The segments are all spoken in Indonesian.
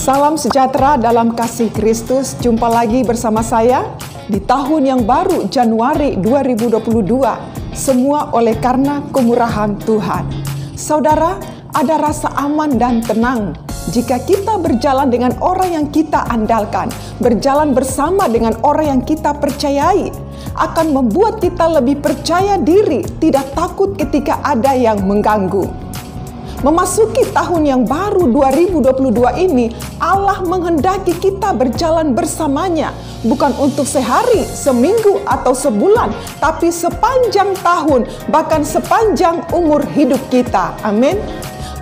Salam sejahtera dalam kasih Kristus. Jumpa lagi bersama saya di tahun yang baru Januari 2022. Semua oleh karena kemurahan Tuhan. Saudara, ada rasa aman dan tenang jika kita berjalan dengan orang yang kita andalkan, berjalan bersama dengan orang yang kita percayai, akan membuat kita lebih percaya diri, tidak takut ketika ada yang mengganggu. Memasuki tahun yang baru 2022 ini, Allah menghendaki kita berjalan bersamanya, bukan untuk sehari, seminggu, atau sebulan, tapi sepanjang tahun, bahkan sepanjang umur hidup kita. Amin.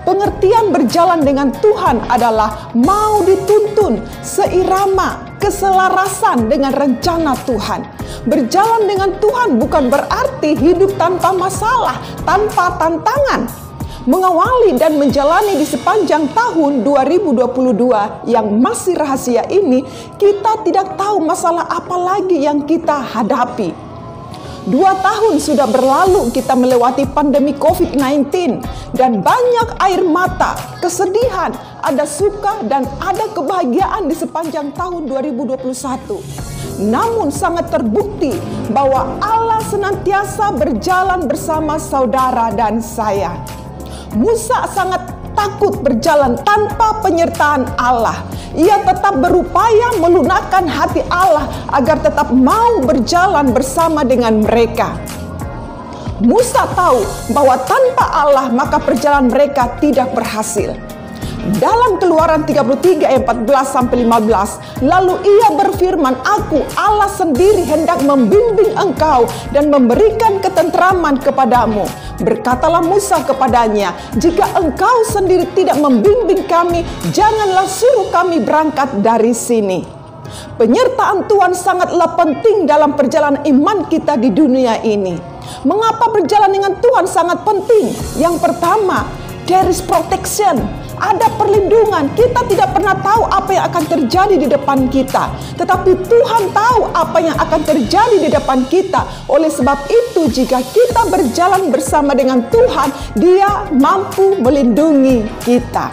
Pengertian berjalan dengan Tuhan adalah mau dituntun seirama, keselarasan dengan rencana Tuhan. Berjalan dengan Tuhan bukan berarti hidup tanpa masalah, tanpa tantangan. Mengawali dan menjalani di sepanjang tahun 2022 yang masih rahasia ini, kita tidak tahu masalah apa lagi yang kita hadapi. 2 tahun sudah berlalu kita melewati pandemi COVID-19 dan banyak air mata, kesedihan, ada suka dan ada kebahagiaan di sepanjang tahun 2021. Namun sangat terbukti bahwa Allah senantiasa berjalan bersama saudara dan saya. Musa sangat takut berjalan tanpa penyertaan Allah. Ia tetap berupaya melunakkan hati Allah agar tetap mau berjalan bersama dengan mereka. Musa tahu bahwa tanpa Allah maka perjalanan mereka tidak berhasil. Dalam Keluaran 33 ayat 14-15, lalu ia berfirman, "Aku Allah sendiri hendak membimbing engkau dan memberikan ketentraman kepadamu." Berkatalah Musa kepadanya, "Jika engkau sendiri tidak membimbing kami, janganlah suruh kami berangkat dari sini." Penyertaan Tuhan sangatlah penting dalam perjalanan iman kita di dunia ini. Mengapa berjalan dengan Tuhan sangat penting? Yang pertama, there is protection. Ada perlindungan. Kita tidak pernah tahu apa yang akan terjadi di depan kita. Tetapi Tuhan tahu apa yang akan terjadi di depan kita. Oleh sebab itu, jika kita berjalan bersama dengan Tuhan, Dia mampu melindungi kita.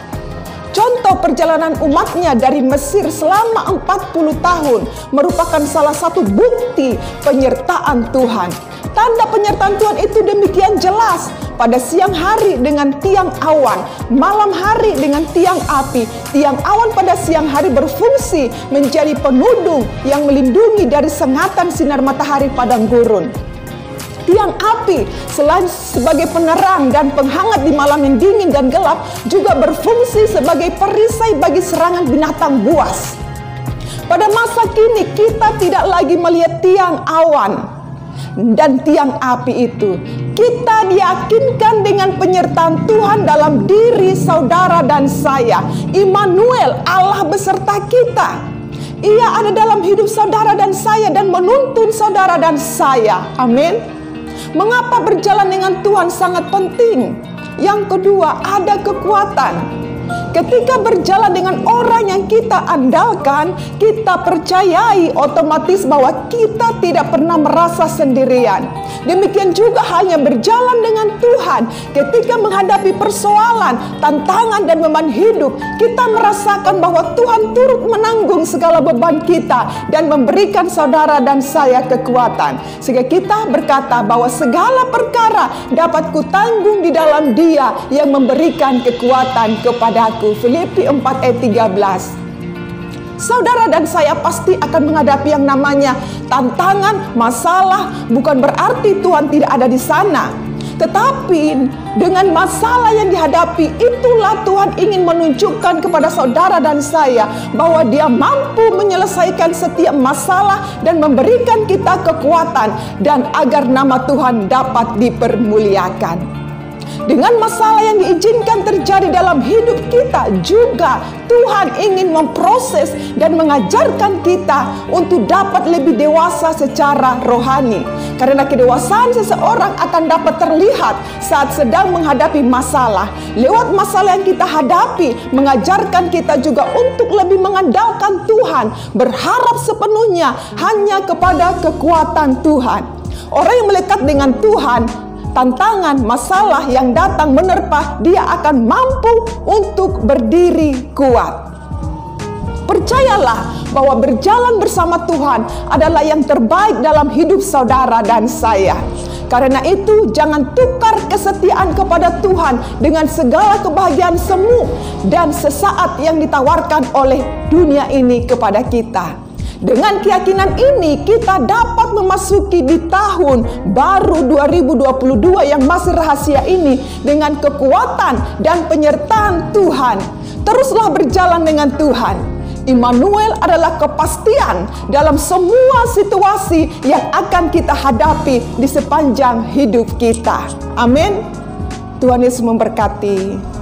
Contoh perjalanan umatnya dari Mesir selama 40 tahun merupakan salah satu bukti penyertaan Tuhan. Tanda penyertaan Tuhan itu demikian jelas. Pada siang hari dengan tiang awan, malam hari dengan tiang api. Tiang awan pada siang hari berfungsi menjadi penudung yang melindungi dari sengatan sinar matahari padang gurun. Tiang api selain sebagai penerang dan penghangat di malam yang dingin dan gelap, juga berfungsi sebagai perisai bagi serangan binatang buas. Pada masa kini kita tidak lagi melihat tiang awan dan tiang api itu. Kita diyakinkan dengan penyertaan Tuhan dalam diri saudara dan saya. Immanuel, Allah beserta kita. Ia ada dalam hidup saudara dan saya dan menuntun saudara dan saya. Amin. Mengapa berjalan dengan Tuhan sangat penting? Yang kedua, ada kekuatan. Ketika berjalan dengan orang yang kita andalkan, kita percayai otomatis bahwa kita tidak pernah merasa sendirian. Demikian juga hanya berjalan dengan Tuhan. Ketika menghadapi persoalan, tantangan dan beban hidup, kita merasakan bahwa Tuhan turut menanggung segala beban kita dan memberikan saudara dan saya kekuatan. Sehingga kita berkata bahwa segala perkara dapat kutanggung di dalam Dia yang memberikan kekuatan kepadaku. Filipi 4 ayat 13. Saudara dan saya pasti akan menghadapi yang namanya tantangan, masalah. Bukan berarti Tuhan tidak ada di sana. Tetapi dengan masalah yang dihadapi, itulah Tuhan ingin menunjukkan kepada saudara dan saya bahwa Dia mampu menyelesaikan setiap masalah dan memberikan kita kekuatan, dan agar nama Tuhan dapat dipermuliakan. Dengan masalah yang diizinkan terjadi dalam hidup kita juga, Tuhan ingin memproses dan mengajarkan kita untuk dapat lebih dewasa secara rohani. Karena kedewasaan seseorang akan dapat terlihat saat sedang menghadapi masalah. Lewat masalah yang kita hadapi, mengajarkan kita juga untuk lebih mengandalkan Tuhan, berharap sepenuhnya hanya kepada kekuatan Tuhan. Orang yang melekat dengan Tuhan, tantangan, masalah yang datang menerpa, dia akan mampu untuk berdiri kuat. Percayalah bahwa berjalan bersama Tuhan adalah yang terbaik dalam hidup saudara dan saya. Karena itu, jangan tukar kesetiaan kepada Tuhan dengan segala kebahagiaan semu dan sesaat yang ditawarkan oleh dunia ini kepada kita. Dengan keyakinan ini, kita dapat memasuki di tahun baru 2022 yang masih rahasia ini dengan kekuatan dan penyertaan Tuhan. Teruslah berjalan dengan Tuhan. Immanuel adalah kepastian dalam semua situasi yang akan kita hadapi di sepanjang hidup kita. Amin. Tuhan Yesus memberkati.